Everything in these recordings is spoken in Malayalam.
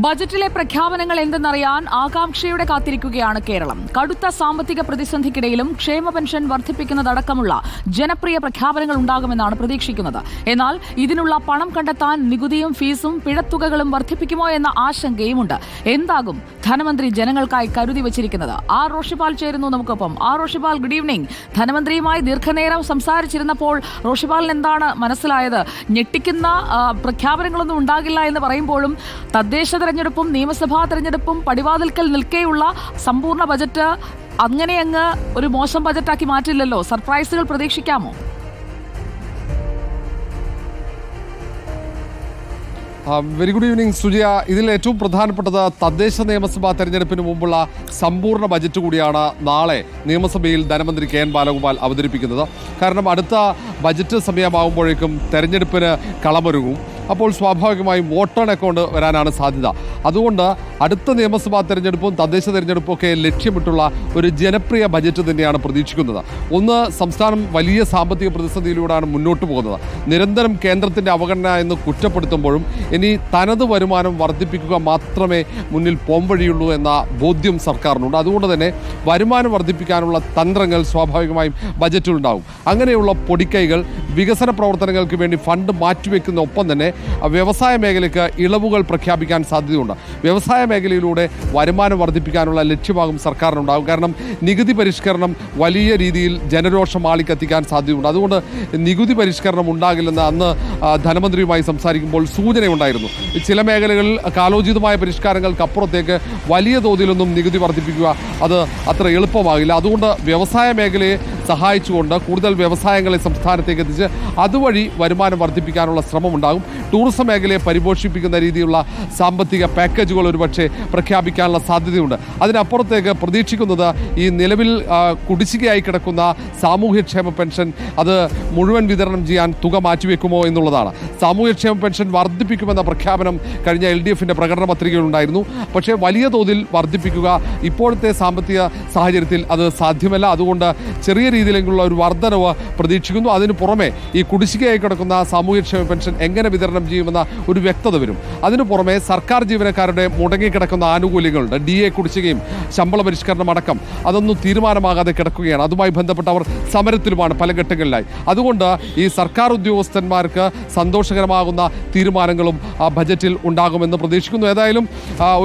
ബജറ്റിലെ പ്രഖ്യാപനങ്ങൾ എന്തെന്നറിയാൻ ആകാംക്ഷയോടെ കാത്തിരിക്കുകയാണ് കേരളം. കടുത്ത സാമ്പത്തിക പ്രതിസന്ധിക്കിടയിലും ക്ഷേമ പെൻഷൻ വർദ്ധിപ്പിക്കുന്നതടക്കമുള്ള ജനപ്രിയ പ്രഖ്യാപനങ്ങൾ ഉണ്ടാകുമെന്നാണ് പ്രതീക്ഷിക്കുന്നത്. എന്നാൽ ഇതിനുള്ള പണം കണ്ടെത്താൻ നികുതിയും ഫീസും പിഴത്തുകകളും വർദ്ധിപ്പിക്കുമോ എന്ന ആശങ്കയുമുണ്ട്. എന്താകും ധനമന്ത്രി ജനങ്ങൾക്കായി കരുതി വച്ചിരിക്കുന്നത്? ആർ റോഷിപാൽ ചേരുന്നു നമുക്കൊപ്പം. R Roshipal, good evening. ധനമന്ത്രിയുമായി ദീർഘനേരം സംസാരിച്ചിരുന്നപ്പോൾ റോഷിപാലിന് എന്താണ് മനസ്സിലായത്? ഞെട്ടിക്കുന്ന പ്രഖ്യാപനങ്ങളൊന്നും ഉണ്ടാകില്ല എന്ന് പറയുമ്പോഴും തദ്ദേശ തെരഞ്ഞെടുപ്പും നിയമസഭാ തെരഞ്ഞെടുപ്പും പടിവാതിൽക്കൽ നിൽക്കെയുള്ള സമ്പൂർണ്ണ ബജറ്റ് അങ്ങനെയങ്ങ് ഒരു മോശം ബജറ്റാക്കി മാറ്റില്ലല്ലോ. സർപ്രൈസുകൾ പ്രതീക്ഷിക്കാമോ? Very good evening Sujaya. ഇതിൽ ഏറ്റവും പ്രധാനപ്പെട്ടത് തദ്ദേശ നിയമസഭാ തെരഞ്ഞെടുപ്പിന് മുമ്പുള്ള സമ്പൂർണ്ണ ബജറ്റ് കൂടിയാണ് നാളെ നിയമസഭയിൽ ധനമന്ത്രി കെ എൻ ബാലഗോപാൽ അവതരിപ്പിക്കുന്നത്. കാരണം അടുത്ത ബജറ്റ് സമയമാകുമ്പോഴേക്കും തെരഞ്ഞെടുപ്പിന് കളമൊരുങ്ങും. അപ്പോൾ സ്വാഭാവികമായും വോട്ട് അക്കൗണ്ട് വരാനാണ് സാധ്യത. അതുകൊണ്ട് അടുത്ത നിയമസഭാ തെരഞ്ഞെടുപ്പും തദ്ദേശ തെരഞ്ഞെടുപ്പും ഒക്കെ ലക്ഷ്യമിട്ടുള്ള ഒരു ജനപ്രിയ ബജറ്റ് തന്നെയാണ് പ്രതീക്ഷിക്കുന്നത്. ഒന്ന്, സംസ്ഥാനം വലിയ സാമ്പത്തിക പ്രതിസന്ധിയിലൂടെയാണ് മുന്നോട്ട് പോകുന്നത്. നിരന്തരം കേന്ദ്രത്തിൻ്റെ അവഗണന എന്ന് കുറ്റപ്പെടുത്തുമ്പോഴും ഇനി തനത് വരുമാനം വർദ്ധിപ്പിക്കുക മാത്രമേ മുന്നിൽ പോംവഴിയുള്ളൂ എന്ന ബോധ്യം സർക്കാരിനുണ്ട്. അതുകൊണ്ട് തന്നെ വരുമാനം വർദ്ധിപ്പിക്കാനുള്ള തന്ത്രങ്ങൾ സ്വാഭാവികമായും ബജറ്റിലുണ്ടാകും. അങ്ങനെയുള്ള പൊടിക്കൈകൾ വികസന പ്രവർത്തനങ്ങൾക്ക് വേണ്ടി ഫണ്ട് മാറ്റിവെക്കുന്ന ഒപ്പം തന്നെ വ്യവസായ മേഖലയ്ക്ക് ഇളവുകൾ പ്രഖ്യാപിക്കാൻ സാധ്യതയുണ്ട്. വ്യവസായ മേഖലയിലൂടെ വരുമാനം വർദ്ധിപ്പിക്കാനുള്ള ലക്ഷ്യമാകും സർക്കാരിനുണ്ടാകും. കാരണം നികുതി പരിഷ്കരണം വലിയ രീതിയിൽ ജനരോഷം ആളിക്കത്തിക്കാൻ സാധ്യതയുണ്ട്. അതുകൊണ്ട് നികുതി പരിഷ്കരണം ഉണ്ടാകില്ലെന്ന് അന്ന് ധനമന്ത്രിയുമായി സംസാരിക്കുമ്പോൾ സൂചനയുണ്ടായിരുന്നു. ചില മേഖലകളിൽ കാലോചിതമായ പരിഷ്കാരങ്ങൾക്കപ്പുറത്തേക്ക് വലിയ തോതിലൊന്നും നികുതി വർദ്ധിപ്പിക്കുക അത് അത്ര എളുപ്പമാകില്ല. അതുകൊണ്ട് വ്യവസായ മേഖലയെ സഹായിച്ചുകൊണ്ട് കൂടുതൽ വ്യവസായങ്ങളെ സംസ്ഥാനത്തേക്ക് എത്തിച്ച് അതുവഴി വരുമാനം വർദ്ധിപ്പിക്കാനുള്ള ശ്രമമുണ്ടാകും. ടൂറിസം മേഖലയെ പരിപോഷിപ്പിക്കുന്ന രീതിയിലുള്ള സാമ്പത്തിക പാക്കേജുകൾ ഒരുപക്ഷെ പ്രഖ്യാപിക്കാനുള്ള സാധ്യതയുണ്ട്. അതിനപ്പുറത്തേക്ക് പ്രതീക്ഷിക്കുന്നത് ഈ നിലവിൽ കുടിശ്ശികയായി കിടക്കുന്ന സാമൂഹ്യക്ഷേമ പെൻഷൻ അത് മുഴുവൻ വിതരണം ചെയ്യാൻ തുക മാറ്റിവെക്കുമോ എന്നുള്ളതാണ്. സാമൂഹ്യക്ഷേമ പെൻഷൻ വർദ്ധിപ്പിക്കുമെന്ന പ്രഖ്യാപനം കഴിഞ്ഞ LDFിൻ്റെ പ്രകടന പത്രികയിലുണ്ടായിരുന്നു. പക്ഷേ വലിയ തോതിൽ വർദ്ധിപ്പിക്കുക ഇപ്പോഴത്തെ സാമ്പത്തിക സാഹചര്യത്തിൽ അത് സാധ്യമല്ല. അതുകൊണ്ട് ചെറിയ രീതിയിലുള്ള ഒരു വർധനവ് പ്രതീക്ഷിക്കുന്നു. അതിന് പുറമെ ഈ കുടിശ്ശികയായി കിടക്കുന്ന സാമൂഹ്യക്ഷേമ പെൻഷൻ എങ്ങനെ വിതരണം ചെയ്യുമെന്ന ഒരു വ്യക്തത വരും. അതിനു പുറമെ സർക്കാർ ജീവനക്കാരുടെ മുടങ്ങിക്കിടക്കുന്ന ആനുകൂല്യങ്ങളുണ്ട്. DA കുടിശ്ശികയും ശമ്പള പരിഷ്കരണം അടക്കം അതൊന്നും തീരുമാനമാകാതെ കിടക്കുകയാണ്. അതുമായി ബന്ധപ്പെട്ട് അവർ സമരത്തിലുമാണ് പല ഘട്ടങ്ങളിലായി. അതുകൊണ്ട് ഈ സർക്കാർ ഉദ്യോഗസ്ഥന്മാർക്ക് സന്തോഷകരമാകുന്ന തീരുമാനങ്ങളും ബജറ്റിൽ ഉണ്ടാകുമെന്ന് പ്രതീക്ഷിക്കുന്നു. ഏതായാലും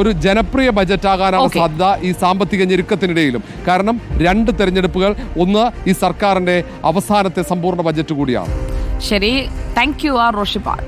ഒരു ജനപ്രിയ ബജറ്റാകാനാണ് സാധ്യത ഈ സാമ്പത്തിക ഞെരുക്കത്തിനിടയിലും. കാരണം 2 തെരഞ്ഞെടുപ്പുകൾ, ഒന്ന് ഈ സർക്കാരിൻ്റെ അവസാനത്തെ സമ്പൂർണ്ണ ബജറ്റ് കൂടിയാണ്. ശരി, താങ്ക് യു ആർ റോഷിപാൽ.